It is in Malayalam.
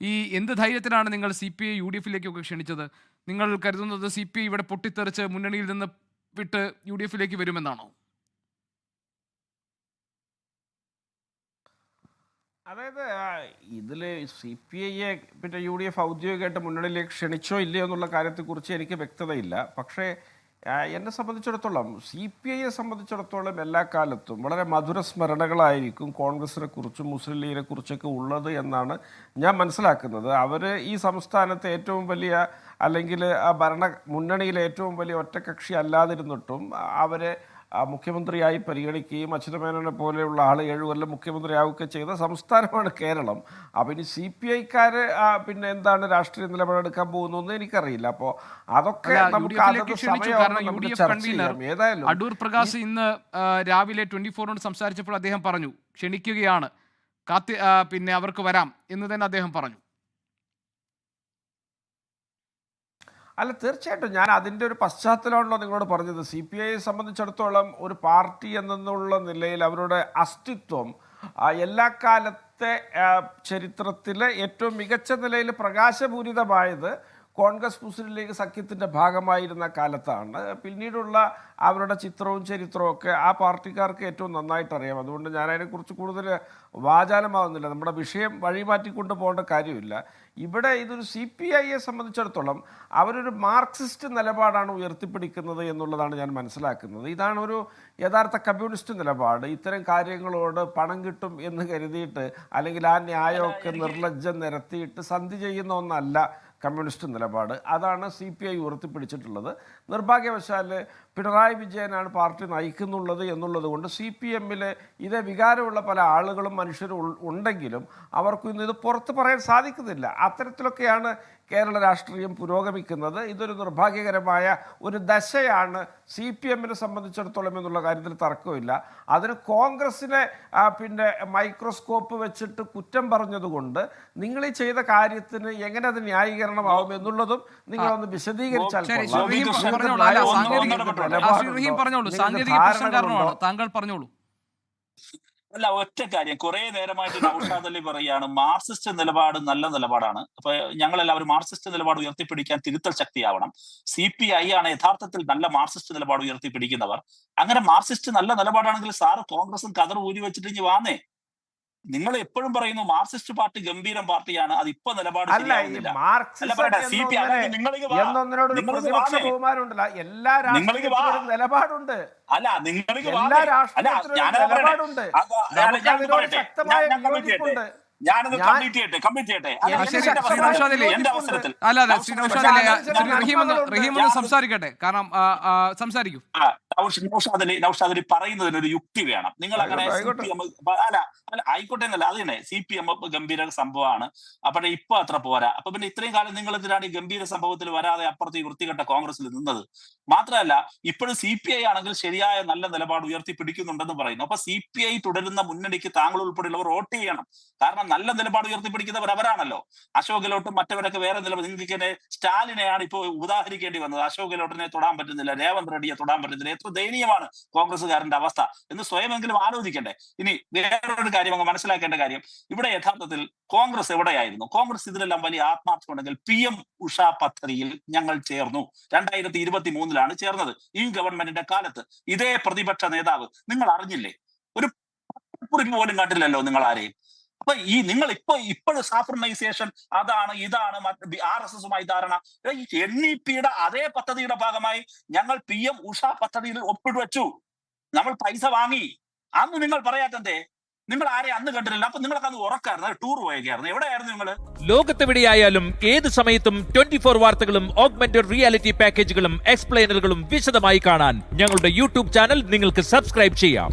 ഈ എന്ത് ധൈര്യത്തിലാണ് നിങ്ങൾ CPI UDF-ലേക്കൊക്കെ ക്ഷണിച്ചത്? നിങ്ങൾ കരുതുന്നത് CPI ഇവിടെ പൊട്ടിത്തെറിച്ച് മുന്നണിയിൽ നിന്ന് വിട്ട് UDF-ലേക്ക് വരുമെന്നാണോ? അതായത് ഇതിൽ CPI-യെ പിന്നെ UDF ഔദ്യോഗികമായിട്ട് മുന്നണിയിലേക്ക് ക്ഷണിച്ചോ ഇല്ലയോ എന്നുള്ള കാര്യത്തെക്കുറിച്ച് എനിക്ക് വ്യക്തതയില്ല. പക്ഷേ എന്നെ സംബന്ധിച്ചിടത്തോളം CPI-യെ സംബന്ധിച്ചിടത്തോളം എല്ലാ കാലത്തും വളരെ മധുര സ്മരണകളായിരിക്കും കോൺഗ്രസിനെ കുറിച്ചും മുസ്ലിം ലീഗിനെ കുറിച്ചൊക്കെ ഉള്ളത് എന്നാണ് ഞാൻ മനസ്സിലാക്കുന്നത്. അവർ ഈ സംസ്ഥാനത്തെ ഏറ്റവും വലിയ അല്ലെങ്കിൽ ഭരണ മുന്നണിയിലെ ഏറ്റവും വലിയ ഒറ്റക്കക്ഷി അല്ലാതിരുന്നിട്ടും അവരെ മുഖ്യമന്ത്രിയായി പരിഗണിക്കുകയും അച്യുതമേനോനെ പോലെയുള്ള ആൾ 7 കൊല്ലം മുഖ്യമന്ത്രിയാവുകയൊക്കെ ചെയ്ത സംസ്ഥാനമാണ് കേരളം. അപ്പം ഇനി CPI-ക്കാർ പിന്നെ എന്താണ് രാഷ്ട്രീയ നിലപാടെടുക്കാൻ പോകുന്നതെന്ന് എനിക്കറിയില്ല. അപ്പോൾ അതൊക്കെ നമുക്ക് ഏതായാലും അടൂർ പ്രകാശ് ഇന്ന് രാവിലെ 24 സംസാരിച്ചപ്പോൾ അദ്ദേഹം പറഞ്ഞു ക്ഷണിക്കുകയാണ്, പിന്നെ അവർക്ക് വരാം എന്ന് തന്നെ അദ്ദേഹം പറഞ്ഞു. അല്ല, തീർച്ചയായിട്ടും ഞാൻ അതിൻ്റെ ഒരു പശ്ചാത്തലമാണല്ലോ നിങ്ങളോട് പറഞ്ഞത്. CPI-യെ സംബന്ധിച്ചിടത്തോളം ഒരു പാർട്ടി എന്നുള്ള നിലയിൽ അവരുടെ അസ്തിത്വം എല്ലാ കാലത്തെ ചരിത്രത്തിലെ ഏറ്റവും മികച്ച നിലയിൽ പ്രകാശപൂരിതമായത് കോൺഗ്രസ് മുസ്ലിം ലീഗ് സഖ്യത്തിൻ്റെ ഭാഗമായിരുന്ന കാലത്താണ്. പിന്നീടുള്ള അവരുടെ ചിത്രവും ചരിത്രവും ഒക്കെ ആ പാർട്ടിക്കാർക്ക് ഏറ്റവും നന്നായിട്ട് അറിയാം. അതുകൊണ്ട് ഞാൻ അതിനെക്കുറിച്ച് കൂടുതൽ വാചാലമാവുന്നില്ല. നമ്മുടെ വിഷയം വഴിമാറ്റിക്കൊണ്ട് പോകേണ്ട കാര്യമില്ല. ഇവിടെ ഇതൊരു CPI-യെ സംബന്ധിച്ചിടത്തോളം അവരൊരു മാർക്സിസ്റ്റ് നിലപാടാണ് ഉയർത്തിപ്പിടിക്കുന്നത് എന്നുള്ളതാണ് ഞാൻ മനസ്സിലാക്കുന്നത്. ഇതാണ് ഒരു യഥാർത്ഥ കമ്മ്യൂണിസ്റ്റ് നിലപാട്. ഇത്തരം കാര്യങ്ങളോട് പണം കിട്ടും എന്ന് കരുതിയിട്ട് അല്ലെങ്കിൽ ആ ന്യായമൊക്കെ നിർലജ്ജം നിരത്തിയിട്ട് സന്ധി ചെയ്യുന്ന ഒന്നല്ല കമ്മ്യൂണിസ്റ്റ് നിലപാട്. അതാണ് CPI ഉയർത്തിപ്പിടിച്ചിട്ടുള്ളത്. നിർഭാഗ്യവശാൽ പിണറായി വിജയനാണ് പാർട്ടി നയിക്കുന്നുള്ളത് എന്നുള്ളത് കൊണ്ട് CPM-ൽ ഇതേ വികാരമുള്ള പല ആളുകളും മനുഷ്യരും ഉണ്ടെങ്കിലും അവർക്കും ഇന്ന് ഇത് പുറത്ത് പറയാൻ സാധിക്കുന്നില്ല. അത്തരത്തിലൊക്കെയാണ് കേരള രാഷ്ട്രീയം പുരോഗമിക്കുന്നത്. ഇതൊരു നിർഭാഗ്യകരമായ ഒരു ദശയാണ് CPM-നെ സംബന്ധിച്ചിടത്തോളം എന്നുള്ള കാര്യത്തിൽ തർക്കമില്ല. അതിന് കോൺഗ്രസിനെ പിന്നെ മൈക്രോസ്കോപ്പ് വെച്ചിട്ട് കുറ്റം പറഞ്ഞതുകൊണ്ട് നിങ്ങൾ ഈ ചെയ്ത കാര്യത്തിന് എങ്ങനെ അത് ന്യായീകരണമാവും എന്നുള്ളതും നിങ്ങളൊന്ന് വിശദീകരിച്ചാൽ താങ്കൾ പറഞ്ഞോളൂ. അല്ല, ഒറ്റ കാര്യം, കുറെ നേരമായിട്ട് നൗഷാദ് അലി പറയാണ് മാർക്സിസ്റ്റ് നിലപാട് നല്ല നിലപാടാണ്. അപ്പൊ ഞങ്ങളെല്ലാവരും മാർക്സിസ്റ്റ് നിലപാട് ഉയർത്തിപ്പിടിക്കാൻ തിരുത്തൽ ശക്തിയാവണം. CPI ആണ് യഥാർത്ഥത്തിൽ നല്ല മാർക്സിസ്റ്റ് നിലപാട് ഉയർത്തിപ്പിടിക്കുന്നവർ. അങ്ങനെ മാർക്സിസ്റ്റ് നല്ല നിലപാടാണെങ്കിൽ സാറ് കോൺഗ്രസും കതർ ഊരി വെച്ചിട്ട് ഇനി വാന്നേ. നിങ്ങൾ എപ്പോഴും പറയുന്നു മാർക്സിസ്റ്റ് പാർട്ടി ഗംഭീരം പാർട്ടിയാണ്, അത് ഇപ്പൊ നിലപാട് നിലപാടുണ്ട്. അല്ല, നിങ്ങൾക്ക് ഞാനത് കംപ്ലീറ്റ് ചെയ്യട്ടെ. സംസാരിക്കട്ടെ, കാരണം സംസാരിക്കൂ. നൗഷാദ് അലി പറയുന്നതിന് ഒരു യുക്തി വേണം. നിങ്ങൾ അങ്ങനെ അല്ല ആയിക്കോട്ടെ എന്നല്ല, അത് തന്നെ CPM ഗംഭീര സംഭവമാണ്. അപ്പൊ ഇപ്പൊ അത്ര പോരാ. അപ്പൊ പിന്നെ ഇത്രയും കാലം നിങ്ങൾ എന്തിനാണ് ഈ ഗംഭീര സംഭവത്തിൽ വരാതെ അപ്പുറത്ത് ഈ വൃത്തികെട്ട കോൺഗ്രസിൽ നിന്നത്? മാത്രമല്ല, ഇപ്പോഴും CPI ആണെങ്കിൽ ശരിയായ നല്ല നിലപാട് ഉയർത്തിപ്പിടിക്കുന്നുണ്ടെന്ന് പറയുന്നു. അപ്പൊ CPI തുടരുന്ന മുന്നണിക്ക് താങ്കൾ ഉൾപ്പെടെയുള്ളവർ വോട്ട് ചെയ്യണം. കാരണം നല്ല നിലപാട് ഉയർത്തിപ്പിടിക്കുന്നവർ അവരാണല്ലോ. അശോക് ഗെഹ്ലോട്ടും മറ്റവരൊക്കെ വേറെ നിലപാട്. നിങ്ങൾക്ക് സ്റ്റാലിനെയാണ് ഇപ്പോൾ ഉദാഹരിക്കേണ്ടി വന്നത്. അശോക് ഗെഹ്ലോട്ടിനെ തൊടാൻ പറ്റുന്നില്ല, രേവന്ത് റെഡ്ഡിയെ തൊടാൻ പറ്റുന്നില്ല. എത്ര ദയനീയമാണ് കോൺഗ്രസ്സുകാരന്റെ അവസ്ഥ എന്ന് സ്വയമെങ്കിലും ആലോചിക്കണ്ടേ? ഇനി വേറൊരു കാര്യം അങ്ങ് മനസ്സിലാക്കേണ്ട കാര്യം, ഇവിടെ യഥാർത്ഥത്തിൽ കോൺഗ്രസ് എവിടെയായിരുന്നു? കോൺഗ്രസ് ഇതിലെല്ലാം വലിയ ആത്മാർത്ഥമുണ്ടെങ്കിൽ PM ഉഷ പദ്ധതിയിൽ ഞങ്ങൾ ചേർന്നു. 2023 ചേർന്നത്. ഈ ഗവൺമെന്റിന്റെ കാലത്ത് ഇതേ പ്രതിപക്ഷ നേതാവ്, നിങ്ങൾ അറിഞ്ഞില്ലേ? ഒരു കുറിപ്പ് പോലും കണ്ടില്ലല്ലോ നിങ്ങൾ ആരെയും. അപ്പൊ ഈ നിങ്ങൾ ഇപ്പോഴും സാഫ്രണൈസേഷൻ അതാണ് ഇതാണ് RSS-ഉമായി ധാരണ. NEP-യുടെ അതേ പദ്ധതിയുടെ ഭാഗമായി ഞങ്ങൾ PM ഉഷ പദ്ധതിയിൽ ഒപ്പിട്ടുവെച്ചു. നമ്മൾ പൈസ വാങ്ങി. അന്ന് നിങ്ങൾ പറയാത്തന്തേ? നിങ്ങൾ ആരെയും അന്ന് കണ്ടിട്ടില്ല. അപ്പൊ നിങ്ങളൊക്കെ അന്ന് ഉറക്കായിരുന്നു, ടൂർ പോയേക്കായിരുന്നു. എവിടെയായിരുന്നു നിങ്ങൾ? ലോകത്തെവിടെയായാലും ഏത് സമയത്തും 24 വാർത്തകളും ഓഗ്മെന്റഡ് റിയാലിറ്റി പാക്കേജുകളും എക്സ്പ്ലെയിനറുകളും വിശദമായി കാണാൻ ഞങ്ങളുടെ YouTube ചാനൽ നിങ്ങൾക്ക് സബ്സ്ക്രൈബ് ചെയ്യാം.